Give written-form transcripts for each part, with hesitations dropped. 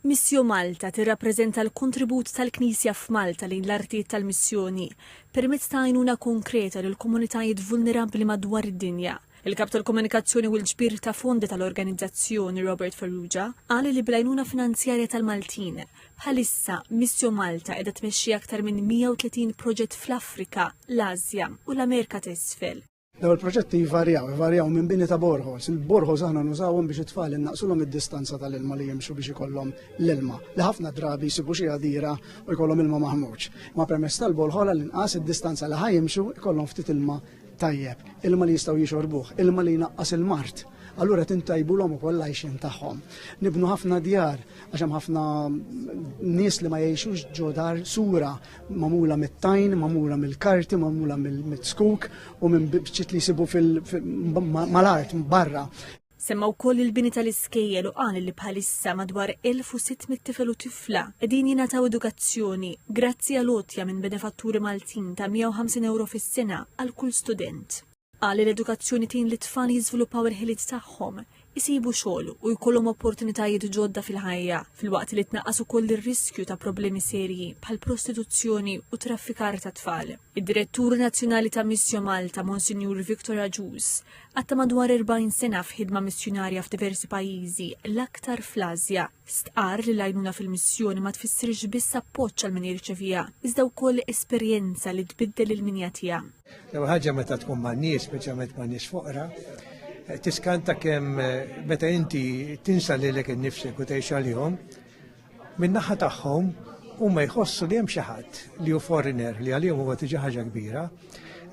Missju Malta tirrappreżenta l-kontribut tal-Knisja f'Malta lejn l-artijiet tal-missjoni permezz ta' għajnuna konkreta lil komunitajiet vulnerabbli madwar id-dinja. Il-kap tal-komunikazzjoni u l-ġbir ta' fondi tal-organizzazzjoni Robert Farrugia qal li bl-għajnuna finanzjarja tal-Maltin bħalissa Missju Malta qiegħda tmexxi aktar minn 130 proġett fl-Afrika, l-Asja u l-Amerika t'isfel. Daw il-proġetti jvarjaw minn bini ta' borħos. Il-borħos aħna nużawhom biex it-tfal innaqsulhom id-distanza tal-ilma li jimxu biex ikollhom l-ilma. Li ħafna drabi jsibu xi għadira u jkollhom ilma maħmuġ. Ma permezz tal-borħola l-inqas id-distanza li ħajjimxu jkollhom ftit ilma tajjeb, ilma li jistgħu jixorbuh, ilma li jnaqqas il-mart. Allura tintajbulhom ukoll l-għajxin tagħhom. Nibnu ħafna djar għax hemm ħafna nies li ma jgħixux ġo dar sura magħmula mit-tajn, magħmula mill-karti, magħmula mill-skuk u minn biċċiet li jsibu mal-art barra. Semma wkoll il-bini tal-iskejjel u qal li bħalissa madwar 1600 tifel u tifla qegħdin jingħataw edukazzjoni grazzi għal għotja minn benefatturi Maltin ta' 150 euro fis-sena għal kull student. Qal li l-edukazzjoni tin li t-tfal jiżviluppaw il-ħiliet tagħhom, isibu xogħol u jkollhom opportunitajiet ġodda fil-ħajja filwaqt li tnaqqas ukoll ir-riskju ta' problemi serji bħal prostituzzjoni u traffikar ta' tfal. Id-Direttur Nazzjonali ta' Missju Malta, Monsinjur Victor Aġus, għatta madwar 40 sena f'ħidma missjonarja f'diversi pajjiżi, l-aktar fl-Asja, stqar li l-għajnuna fil-missjoni ma tfissirx biss appoġġ għal min jirċevija, iżda wkoll esperjenza li tbiddel il-minja tiegħha. Jew ħaġa meta tkun ma' nies, speċjalment ma' nies foqra, tiskanta kemm meta inti tinsa lilek innifsek u tgħix għalihom, min-naħa tagħhom huma jħossu li hemm xi ħadd li hu foreigner li għalihom huwa tiġi ħaġa kbira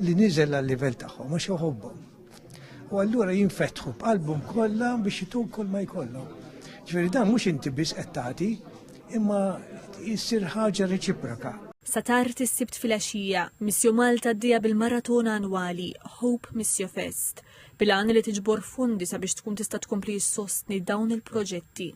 li niżel għal-livell tagħhom għax joħobbhom. U allura jinfetħu b'qalbhom kollha biex jituk kull ma jkollhom. Ġifieri dan mhux inti biss qed tagħti, imma jsir ħaġa reċiproka. Sa tard is-sibt fil-għaxija, Missju Malta ddejja bil-maraton annwali Hope Missju Fest, bil-għan li tiġbor fondi sabiex tkun tista' tkompli jissostni dawn il-proġetti.